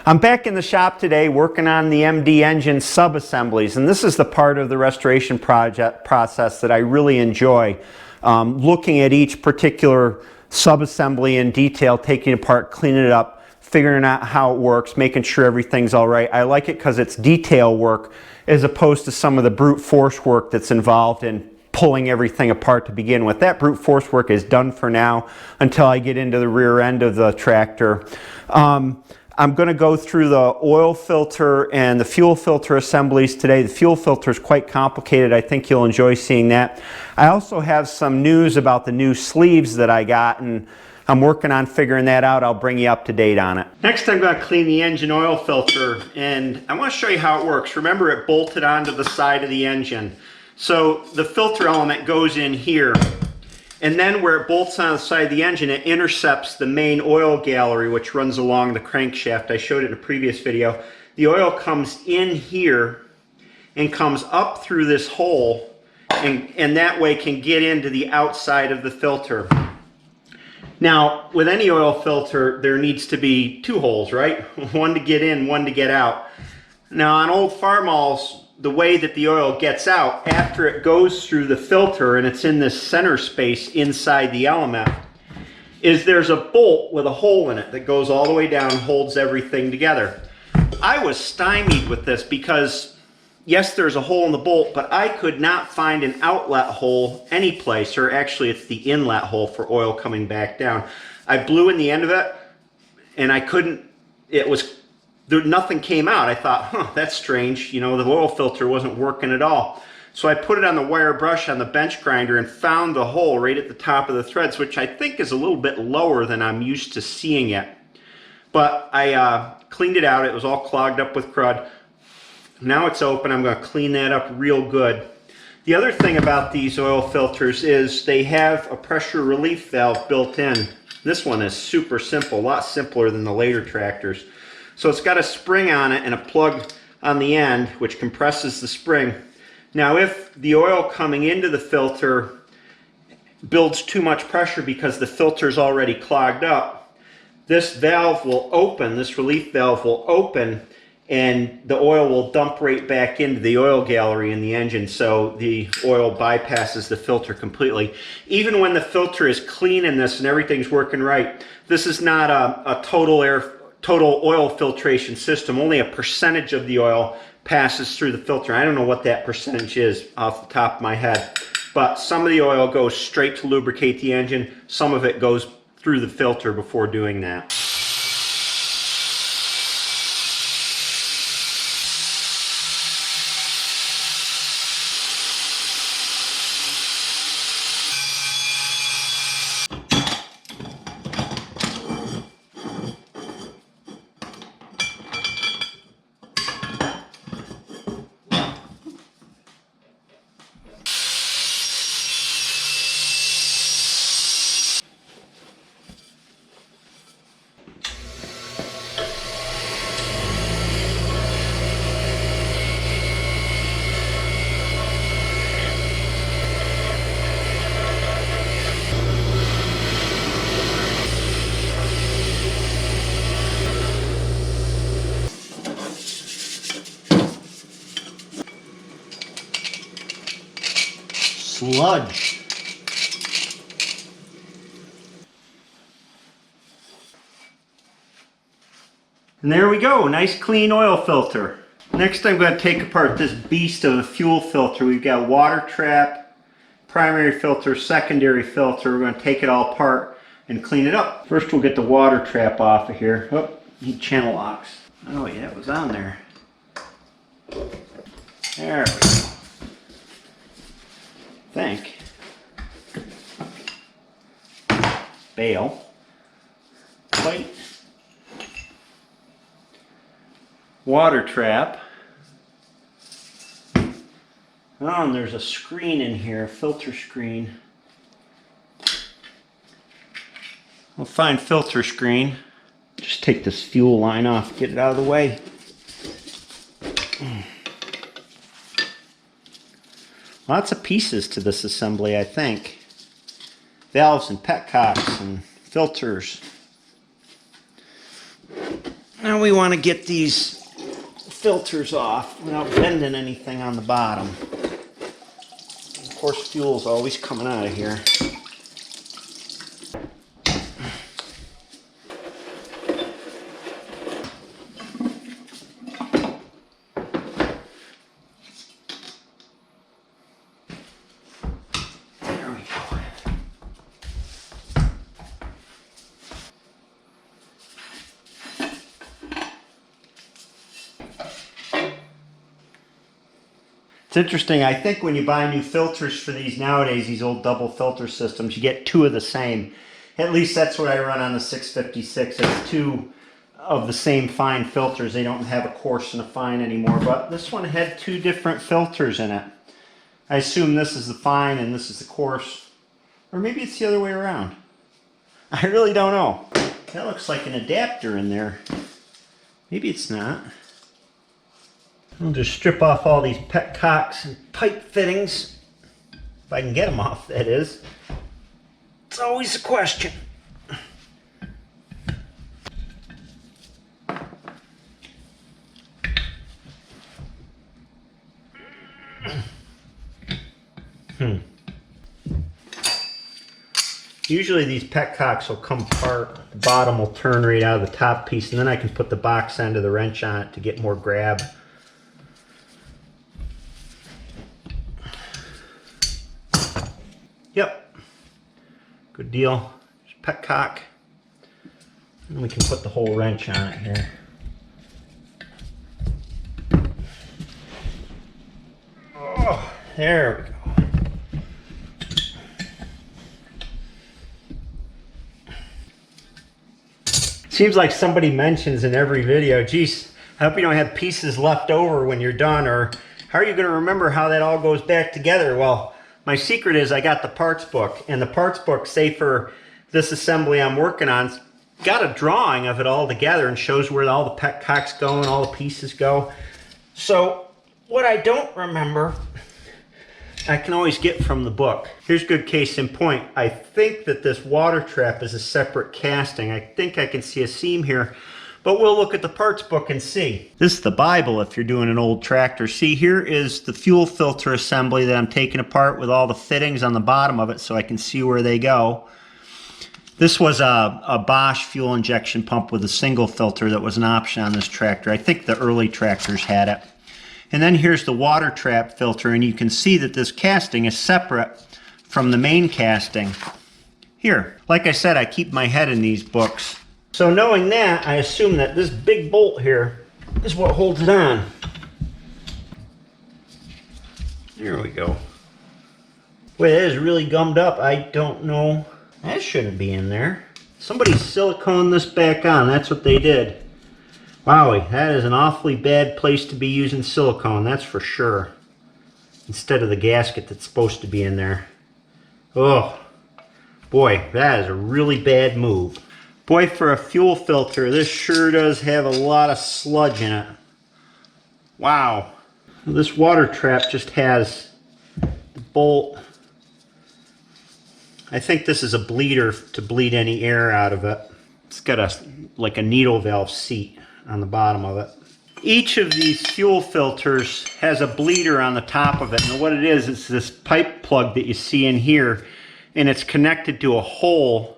I'm back in the shop today working on the MD engine sub-assemblies, and this is the part of the restoration process that I really enjoy. Looking at each particular sub-assembly in detail, taking it apart, cleaning it up, figuring out how it works, making sure everything's all right. I like it because it's detail work as opposed to some of the brute force work that's involved in pulling everything apart to begin with. That brute force work is done for now until I get into the rear end of the tractor. I'm going to go through the oil filter and the fuel filter assemblies today. The fuel filter is quite complicated. I think you'll enjoy seeing that. I also have some news about the new sleeves that I got, and I'm working on figuring that out. I'll bring you up to date on it. Next, I'm going to clean the engine oil filter, and I want to show you how it works. Remember, it bolted onto the side of the engine. So the filter element goes in here, and then where it bolts on the side of the engine, it intercepts the main oil gallery, which runs along the crankshaft. I showed it in a previous video. The oil comes in here and comes up through this hole, and that way can get into the outside of the filter. Now, with any oil filter, there needs to be two holes, right? One to get in, one to get out. Now, on old Farmalls, the way that the oil gets out after it goes through the filter and it's in this center space inside the element is there's a bolt with a hole in it that goes all the way down and holds everything together. I was stymied with this because yes, there's a hole in the bolt, but I could not find an outlet hole anyplace, or actually it's the inlet hole for oil coming back down. I blew in the end of it and I couldn't, nothing came out. I thought, that's strange. You know, the oil filter wasn't working at all. So I put it on the wire brush on the bench grinder and found the hole right at the top of the threads, which I think is a little bit lower than I'm used to seeing it. But I cleaned it out. It was all clogged up with crud. Now it's open. I'm going to clean that up real good. The other thing about these oil filters is they have a pressure relief valve built in. This one is super simple, a lot simpler than the later tractors. So it's got a spring on it and a plug on the end which compresses the spring. Now if the oil coming into the filter builds too much pressure because the filter is already clogged up, this valve will open, this relief valve will open, and the oil will dump right back into the oil gallery in the engine, so the oil bypasses the filter completely. Even when the filter is clean in this and everything's working right, this is not a total oil filtration system. Only a percentage of the oil passes through the filter. I don't know what that percentage is off the top of my head, but some of the oil goes straight to lubricate the engine. Some of it goes through the filter before doing that. Sludge. And there we go, nice clean oil filter. Next I'm going to take apart this beast of a fuel filter. We've got water trap, primary filter, secondary filter. We're going to take it all apart and clean it up. First we'll get the water trap off of here. Oh, need channel locks. Oh yeah, it was on there. There we go. Think. Bail. Plate. Water trap. Oh, and there's a screen in here, a filter screen. We'll find filter screen. Just take this fuel line off, get it out of the way. Lots of pieces to this assembly, I think. Valves and petcocks and filters. Now we want to get these filters off without bending anything on the bottom. Of course, fuel's always coming out of here. It's interesting, I think when you buy new filters for these nowadays, these old double filter systems, you get two of the same. At least that's what I run on the 656. It's two of the same fine filters. They don't have a coarse and a fine anymore, but this one had two different filters in it. I assume this is the fine and this is the coarse. Or maybe it's the other way around. I really don't know. That looks like an adapter in there. Maybe it's not. I'll just strip off all these petcocks and pipe fittings. If I can get them off, that is. It's always a question. Usually these petcocks will come apart. The bottom will turn right out of the top piece, and then I can put the box end of the wrench on it to get more grab. Yep, good deal. Just petcock, and we can put the whole wrench on it here. Oh, there we go. Seems like somebody mentions in every video, geez, I hope you don't have pieces left over when you're done, or how are you going to remember how that all goes back together? Well, my secret is I got the parts book, and the parts book, say for this assembly I'm working on, got a drawing of it all together and shows where all the petcocks go and all the pieces go. So what I don't remember, I can always get from the book. Here's a good case in point. I think that this water trap is a separate casting. I think I can see a seam here, but we'll look at the parts book and see. This is the Bible if you're doing an old tractor. See, here is the fuel filter assembly that I'm taking apart with all the fittings on the bottom of it so I can see where they go. This was a Bosch fuel injection pump with a single filter that was an option on this tractor. I think the early tractors had it. And then here's the water trap filter, and you can see that this casting is separate from the main casting. Here, like I said, I keep my head in these books. So knowing that, I assume that this big bolt here is what holds it on. There we go. Boy, that is really gummed up. I don't know. That shouldn't be in there. Somebody siliconed this back on. That's what they did. Wowie, that is an awfully bad place to be using silicone, that's for sure. Instead of the gasket that's supposed to be in there. Oh, boy, that is a really bad move. Boy, for a fuel filter, this sure does have a lot of sludge in it. Wow. This water trap just has the bolt. I think this is a bleeder to bleed any air out of it. It's got like a needle valve seat on the bottom of it. Each of these fuel filters has a bleeder on the top of it. And what it is this pipe plug that you see in here, and it's connected to a hole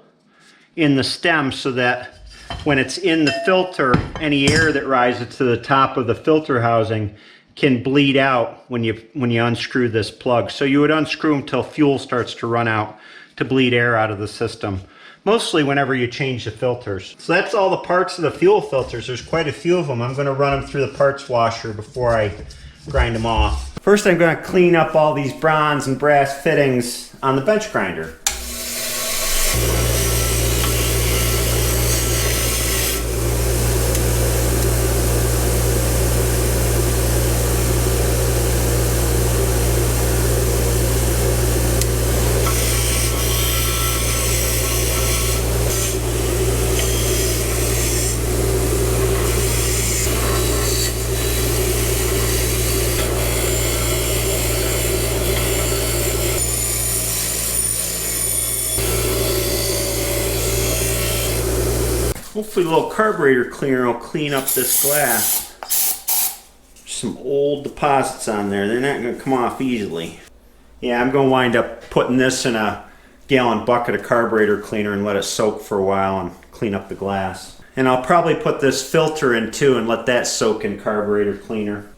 in the stem so that when it's in the filter, any air that rises to the top of the filter housing can bleed out when you unscrew this plug. So you would unscrew them till fuel starts to run out to bleed air out of the system. Mostly whenever you change the filters. So that's all the parts of the fuel filters. There's quite a few of them. I'm going to run them through the parts washer before I grind them off. First I'm going to clean up all these bronze and brass fittings on the bench grinder. Hopefully a little carburetor cleaner will clean up this glass. Some old deposits on there. They're not going to come off easily. Yeah, I'm going to wind up putting this in a gallon bucket of carburetor cleaner and let it soak for a while and clean up the glass. And I'll probably put this filter in too and let that soak in carburetor cleaner.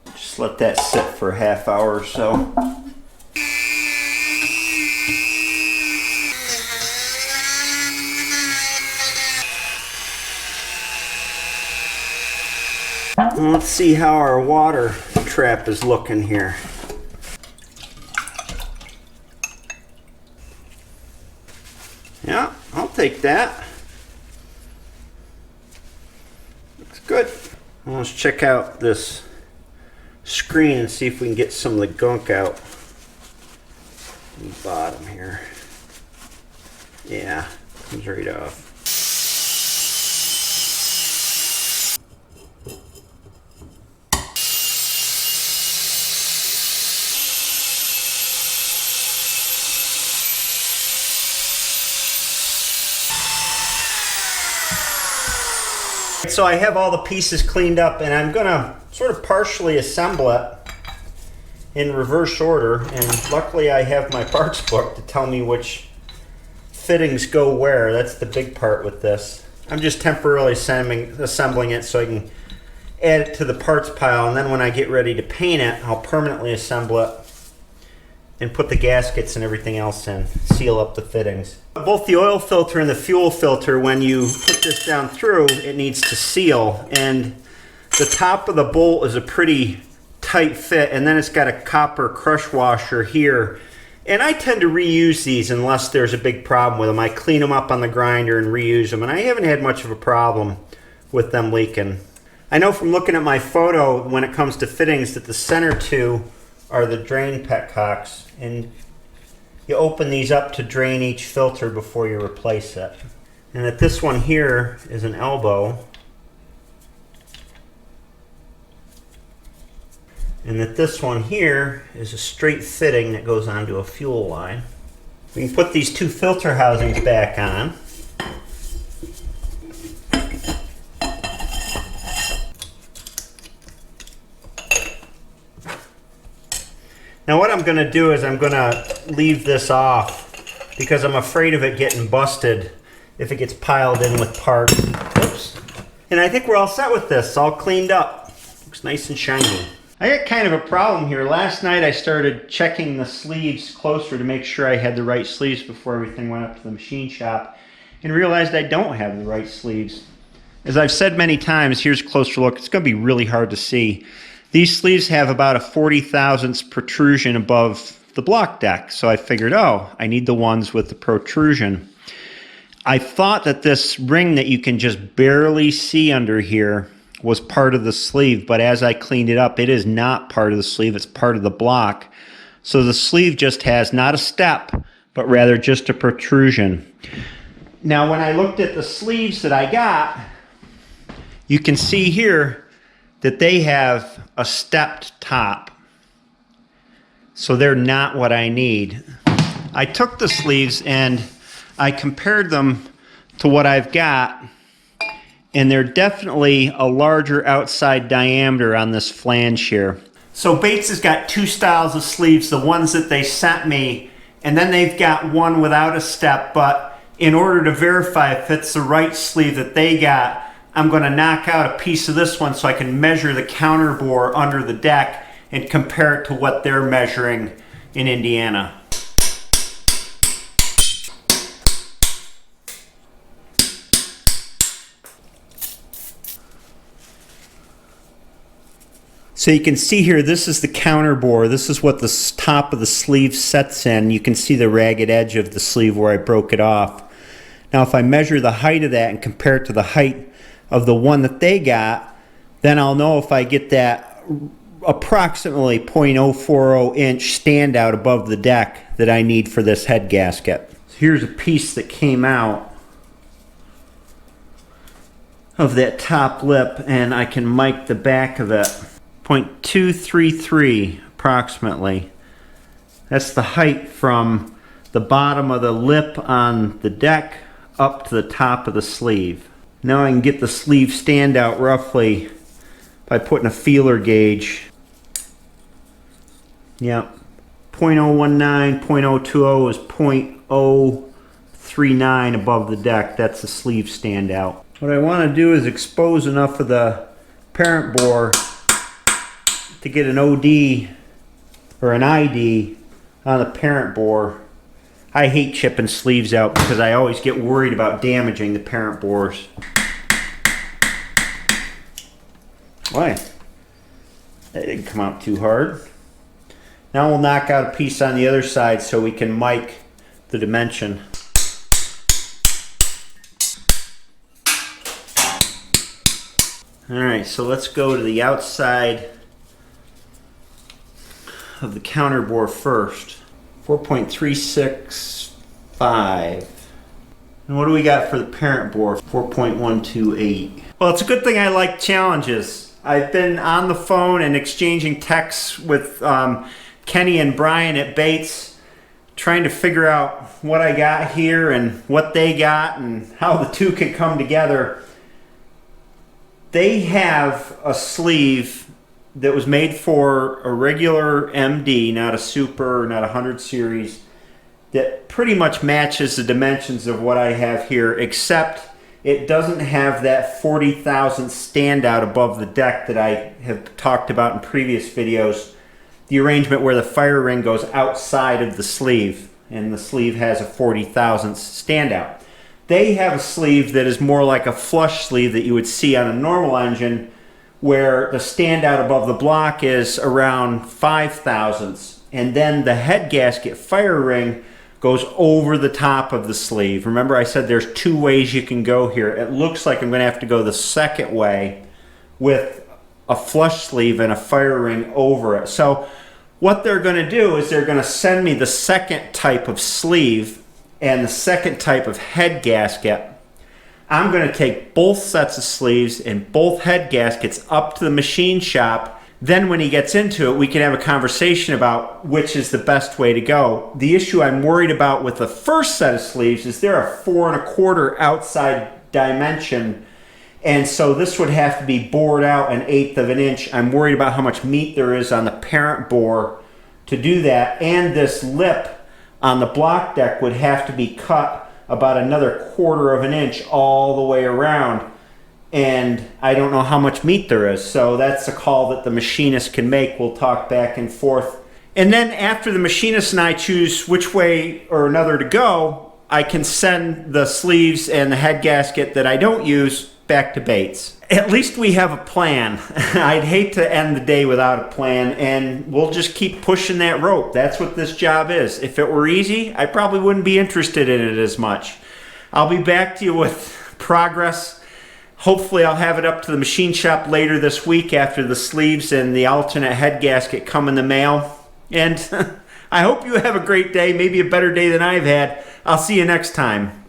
Just let that sit for a half hour or so. Let's see how our water trap is looking here. Yeah, I'll take that. Looks good. Well, let's check out this screen and see if we can get some of the gunk out in the bottom here. Yeah, comes right off. So I have all the pieces cleaned up and I'm going to sort of partially assemble it in reverse order, and luckily I have my parts book to tell me which fittings go where. That's the big part with this. I'm just temporarily assembling it so I can add it to the parts pile, and then when I get ready to paint it, I'll permanently assemble it and put the gaskets and everything else in, seal up the fittings. Both the oil filter and the fuel filter, when you put this down through, it needs to seal, and the top of the bolt is a pretty tight fit, and then it's got a copper crush washer here, and I tend to reuse these unless there's a big problem with them. I clean them up on the grinder and reuse them, and I haven't had much of a problem with them leaking. I know from looking at my photo when it comes to fittings that the center two are the drain petcocks, and you open these up to drain each filter before you replace it. And that this one here is an elbow, and that this one here is a straight fitting that goes onto a fuel line. We can put these two filter housings back on. Now what I'm going to do is I'm going to leave this off because I'm afraid of it getting busted if it gets piled in with parts. Oops. And I think we're all set with this. It's all cleaned up. Looks nice and shiny. I got kind of a problem here. Last night I started checking the sleeves closer to make sure I had the right sleeves before everything went up to the machine shop, and realized I don't have the right sleeves. As I've said many times, here's a closer look. It's going to be really hard to see. These sleeves have about a 40 thousandths protrusion above the block deck, so I figured, oh, I need the ones with the protrusion. I thought that this ring that you can just barely see under here was part of the sleeve, but as I cleaned it up, it is not part of the sleeve, it's part of the block. So the sleeve just has not a step, but rather just a protrusion. Now when I looked at the sleeves that I got, you can see here that they have a stepped top. So they're not what I need. I took the sleeves and I compared them to what I've got, and they're definitely a larger outside diameter on this flange here. So Bates has got two styles of sleeves, the ones that they sent me, and then they've got one without a step, but in order to verify if it's the right sleeve that they got, I'm going to knock out a piece of this one so I can measure the counter bore under the deck and compare it to what they're measuring in Indiana. So you can see here, this is the counter bore. This is what the top of the sleeve sets in. You can see the ragged edge of the sleeve where I broke it off. Now if I measure the height of that and compare it to the height of the one that they got, then I'll know if I get that approximately 0.040 inch standout above the deck that I need for this head gasket. So here's a piece that came out of that top lip, and I can mic the back of it. 0.233 approximately. That's the height from the bottom of the lip on the deck up to the top of the sleeve. Now I can get the sleeve stand out roughly by putting a feeler gauge. Yep, 0.019, 0.020 is 0.039 above the deck. That's the sleeve stand out. What I want to do is expose enough of the parent bore to get an OD or an ID on the parent bore. I hate chipping sleeves out because I always get worried about damaging the parent bores. Boy, that didn't come out too hard. Now we'll knock out a piece on the other side so we can mic the dimension. Alright, so let's go to the outside of the counter bore first. 4.365. And what do we got for the parent bore? 4.128. Well, it's a good thing I like challenges. I've been on the phone and exchanging texts with Kenny and Brian at Bates, trying to figure out what I got here and what they got and how the two can come together. They have a sleeve that was made for a regular MD, not a Super, not a 100 series, that pretty much matches the dimensions of what I have here, except it doesn't have that 40 thousandths standout above the deck that I have talked about in previous videos. The arrangement where the fire ring goes outside of the sleeve, and the sleeve has a 40 thousandths standout. They have a sleeve that is more like a flush sleeve that you would see on a normal engine, where the standout above the block is around 5 thousandths, and then the head gasket fire ring goes over the top of the sleeve. Remember I said there's two ways you can go here. It looks like I'm going to have to go the second way with a flush sleeve and a fire ring over it. So what they're going to do is they're going to send me the second type of sleeve and the second type of head gasket. I'm going to take both sets of sleeves and both head gaskets up to the machine shop. Then when he gets into it, we can have a conversation about which is the best way to go. The issue I'm worried about with the first set of sleeves is they're a 4 1/4 outside dimension, and so this would have to be bored out 1/8 of an inch. I'm worried about how much meat there is on the parent bore to do that, and this lip on the block deck would have to be cut about another 1/4 of an inch all the way around. And I don't know how much meat there is, so that's a call that the machinist can make. We'll talk back and forth. And then after the machinist and I choose which way or another to go, I can send the sleeves and the head gasket that I don't use back to Bates. At least we have a plan. I'd hate to end the day without a plan, and we'll just keep pushing that rope. That's what this job is. If it were easy, I probably wouldn't be interested in it as much. I'll be back to you with progress. Hopefully I'll have it up to the machine shop later this week after the sleeves and the alternate head gasket come in the mail. And I hope you have a great day, maybe a better day than I've had. I'll see you next time.